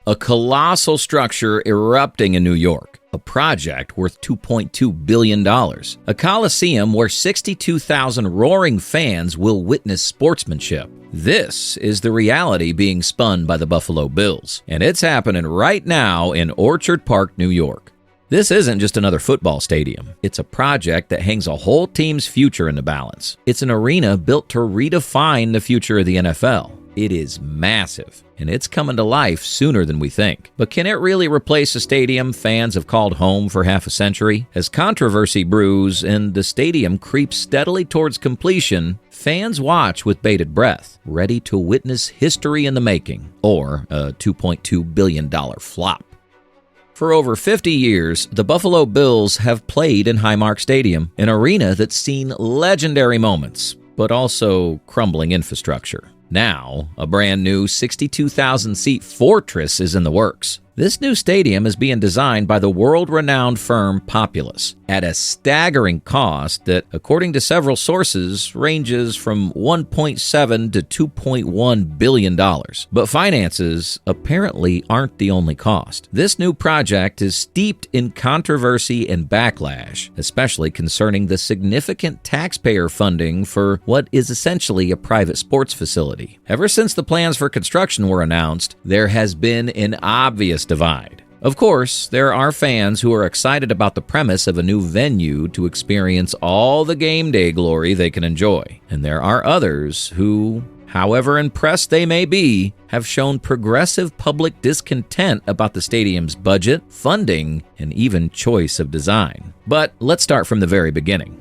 a colossal structure erupting in New York, a project worth $2.2 billion, a coliseum where 62,000 roaring fans will witness sportsmanship. This is the reality being spun by the Buffalo Bills, and it's happening right now in Orchard Park, New York. This isn't just another football stadium. It's a project that hangs a whole team's future in the balance. It's an arena built to redefine the future of the NFL. It is massive, and it's coming to life sooner than we think. But can it really replace a stadium fans have called home for half a century? As controversy brews and the stadium creeps steadily towards completion, fans watch with bated breath, ready to witness history in the making, or a $2.2 billion flop. For over 50 years, the Buffalo Bills have played in Highmark Stadium, an arena that's seen legendary moments, but also crumbling infrastructure. Now, a brand new 62,000-seat fortress is in the works. This new stadium is being designed by the world-renowned firm Populous at a staggering cost that, according to several sources, ranges from $1.7 to $2.1 billion. But finances apparently aren't the only cost. This new project is steeped in controversy and backlash, especially concerning the significant taxpayer funding for what is essentially a private sports facility. Ever since the plans for construction were announced, there has been an obvious divide. Of course, there are fans who are excited about the premise of a new venue to experience all the game day glory they can enjoy. And there are others who, however impressed they may be, have shown progressive public discontent about the stadium's budget, funding, and even choice of design. But let's start from the very beginning.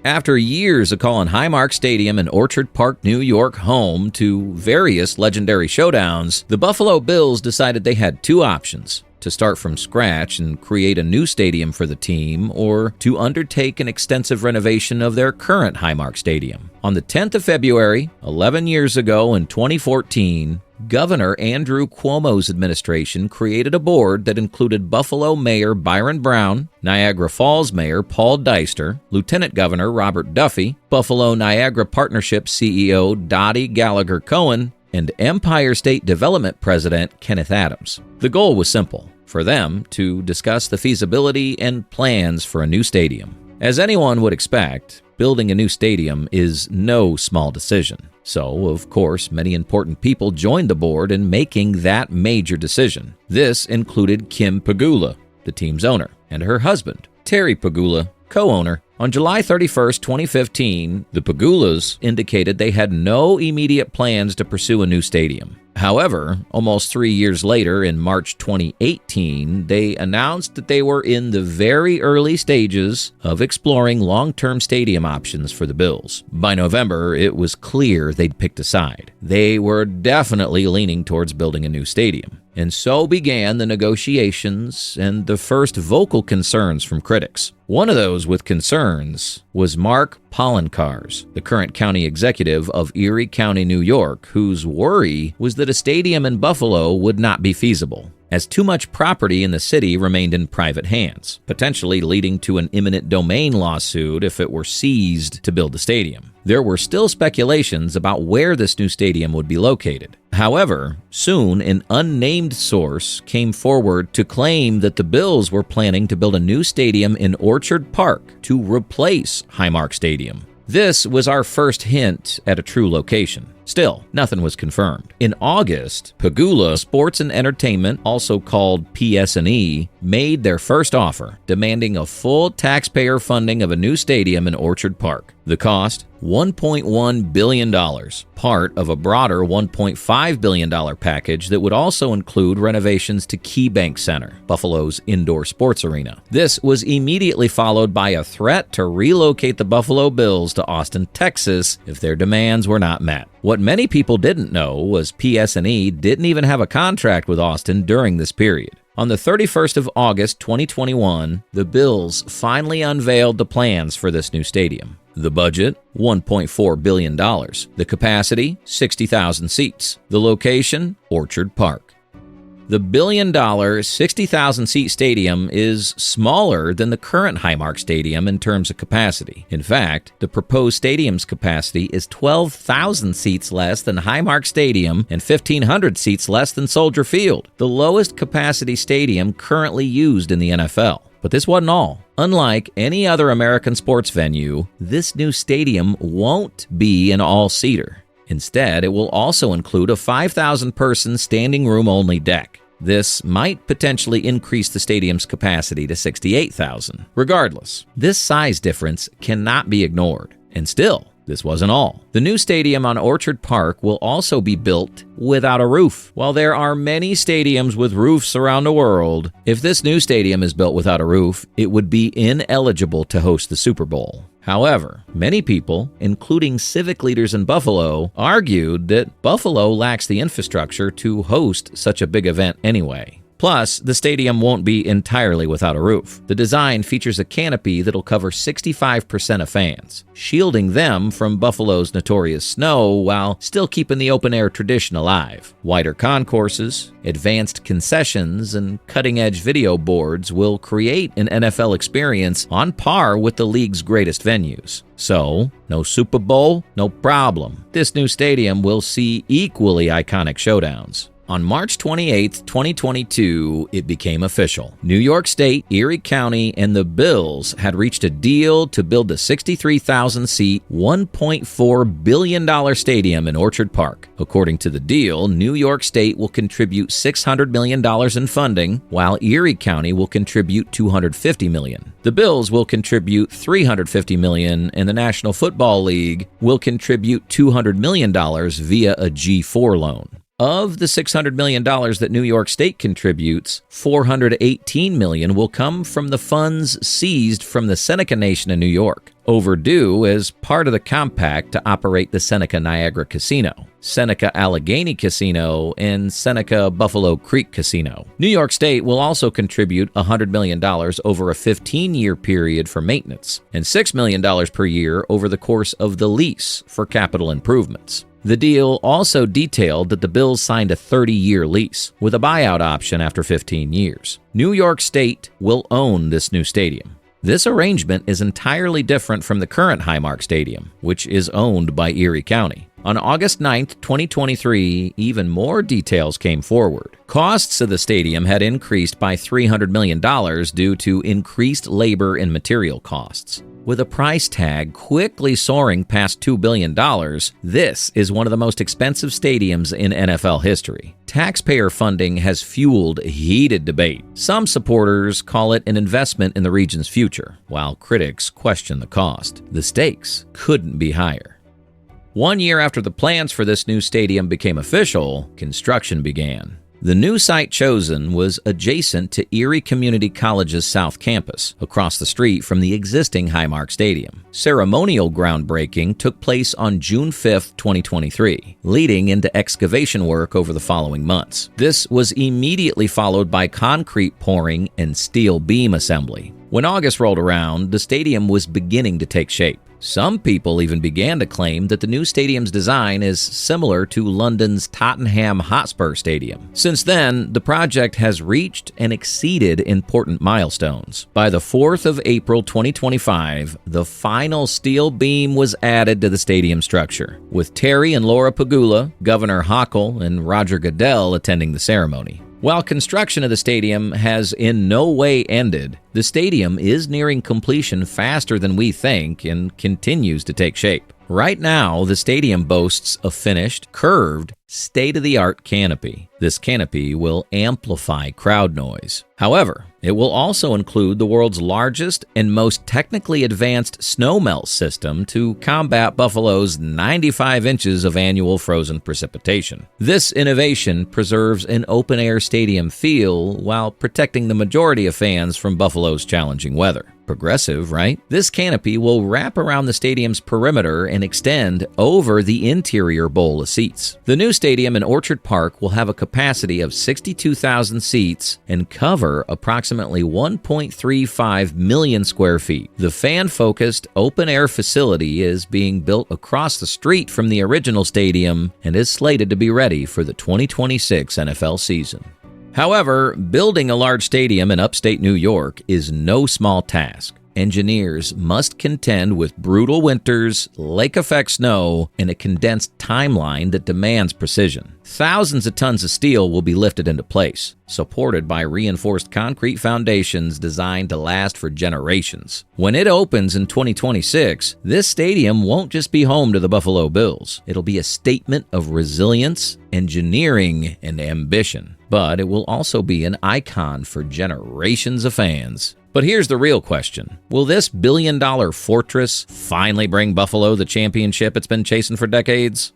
After years of calling Highmark Stadium in Orchard Park, New York home to various legendary showdowns, the Buffalo Bills decided they had two options: to start from scratch and create a new stadium for the team, or to undertake an extensive renovation of their current Highmark Stadium. On the 10th of February, 11 years ago in 2014, Governor Andrew Cuomo's administration created a board that included Buffalo Mayor Byron Brown, Niagara Falls Mayor Paul Deister, Lieutenant Governor Robert Duffy, Buffalo Niagara Partnership CEO Dottie Gallagher Cohen, and Empire State Development President Kenneth Adams. The goal was simple: for them to discuss the feasibility and plans for a new stadium. As anyone would expect, building a new stadium is no small decision. So, of course, many important people joined the board in making that major decision. This included Kim Pegula, the team's owner, and her husband, Terry Pegula, co-owner. On July 31, 2015, the Pegulas indicated they had no immediate plans to pursue a new stadium. However, almost 3 years later, in March 2018, they announced that they were in the very early stages of exploring long-term stadium options for the Bills. By November, it was clear they'd picked a side. They were definitely leaning towards building a new stadium. And so began the negotiations and the first vocal concerns from critics. One of those with concerns was Mark Poloncarz, the current county executive of Erie County, New York, whose worry was that a stadium in Buffalo would not be feasible, as too much property in the city remained in private hands, potentially leading to an eminent domain lawsuit if it were seized to build the stadium. There were still speculations about where this new stadium would be located. However, soon an unnamed source came forward to claim that the Bills were planning to build a new stadium in Orchard Park to replace Highmark Stadium. This was our first hint at a true location. Still, nothing was confirmed. In August, Pegula Sports and Entertainment, also called PS&E, made their first offer, demanding a full taxpayer funding of a new stadium in Orchard Park. The cost? $1.1 billion, part of a broader $1.5 billion package that would also include renovations to KeyBank Center, Buffalo's indoor sports arena. This was immediately followed by a threat to relocate the Buffalo Bills to Austin, Texas, if their demands were not met. What many people didn't know was PS&E didn't even have a contract with Austin during this period. On the 31st of August 2021, the Bills finally unveiled the plans for this new stadium. The budget, $1.4 billion. The capacity, 60,000 seats. The location, Orchard Park. The billion-dollar, 60,000-seat stadium is smaller than the current Highmark Stadium in terms of capacity. In fact, the proposed stadium's capacity is 12,000 seats less than Highmark Stadium and 1,500 seats less than Soldier Field, the lowest capacity stadium currently used in the NFL. But this wasn't all. Unlike any other American sports venue, this new stadium won't be an all-seater. Instead, it will also include a 5,000-person standing room-only deck. This might potentially increase the stadium's capacity to 68,000. Regardless, this size difference cannot be ignored. And still, this wasn't all. The new stadium on Orchard Park will also be built without a roof. While there are many stadiums with roofs around the world, if this new stadium is built without a roof, it would be ineligible to host the Super Bowl. However, many people, including civic leaders in Buffalo, argued that Buffalo lacks the infrastructure to host such a big event anyway. Plus, the stadium won't be entirely without a roof. The design features a canopy that'll cover 65% of fans, shielding them from Buffalo's notorious snow while still keeping the open-air tradition alive. Wider concourses, advanced concessions, and cutting-edge video boards will create an NFL experience on par with the league's greatest venues. So, no Super Bowl? No problem. This new stadium will see equally iconic showdowns. On March 28, 2022, it became official. New York State, Erie County, and the Bills had reached a deal to build the 63,000-seat, $1.4 billion stadium in Orchard Park. According to the deal, New York State will contribute $600 million in funding, while Erie County will contribute $250 million. The Bills will contribute $350 million, and the National Football League will contribute $200 million via a G4 loan. Of the $600 million that New York State contributes, $418 million will come from the funds seized from the Seneca Nation in New York, overdue as part of the compact to operate the Seneca Niagara Casino, Seneca Allegheny Casino, and Seneca Buffalo Creek Casino. New York State will also contribute $100 million over a 15-year period for maintenance, and $6 million per year over the course of the lease for capital improvements. The deal also detailed that the Bills signed a 30-year lease with a buyout option after 15 years. New York State will own this new stadium. This arrangement is entirely different from the current Highmark Stadium, which is owned by Erie County. On August 9, 2023, even more details came forward. Costs of the stadium had increased by $300 million due to increased labor and material costs. With a price tag quickly soaring past $2 billion, this is one of the most expensive stadiums in NFL history. Taxpayer funding has fueled heated debate. Some supporters call it an investment in the region's future, while critics question the cost. The stakes couldn't be higher. 1 year after the plans for this new stadium became official, construction began. The new site chosen was adjacent to Erie Community College's South Campus, across the street from the existing Highmark Stadium. Ceremonial groundbreaking took place on June 5, 2023, leading into excavation work over the following months. This was immediately followed by concrete pouring and steel beam assembly. When August rolled around, the stadium was beginning to take shape. Some people even began to claim that the new stadium's design is similar to London's Tottenham Hotspur Stadium. Since then, the project has reached and exceeded important milestones. By the 4th of April 2025, the final steel beam was added to the stadium structure, with Terry and Laura Pagula, Governor Hochul, and Roger Goodell attending the ceremony. While construction of the stadium has in no way ended, the stadium is nearing completion faster than we think and continues to take shape. Right now, the stadium boasts a finished, curved, state-of-the-art canopy. This canopy will amplify crowd noise. However, it will also include the world's largest and most technically advanced snow melt system to combat Buffalo's 95 inches of annual frozen precipitation. This innovation preserves an open-air stadium feel while protecting the majority of fans from Buffalo's challenging weather. Progressive, right? This canopy will wrap around the stadium's perimeter and extend over the interior bowl of seats. The new stadium in Orchard Park will have a capacity of 62,000 seats and cover approximately 1.35 million square feet. The fan-focused open-air facility is being built across the street from the original stadium and is slated to be ready for the 2026 NFL season. However, building a large stadium in upstate New York is no small task. Engineers must contend with brutal winters, lake-effect snow, and a condensed timeline that demands precision. Thousands of tons of steel will be lifted into place, supported by reinforced concrete foundations designed to last for generations. When it opens in 2026, this stadium won't just be home to the Buffalo Bills. It'll be a statement of resilience, engineering, and ambition. But it will also be an icon for generations of fans. But here's the real question. Will this billion-dollar fortress finally bring Buffalo the championship it's been chasing for decades?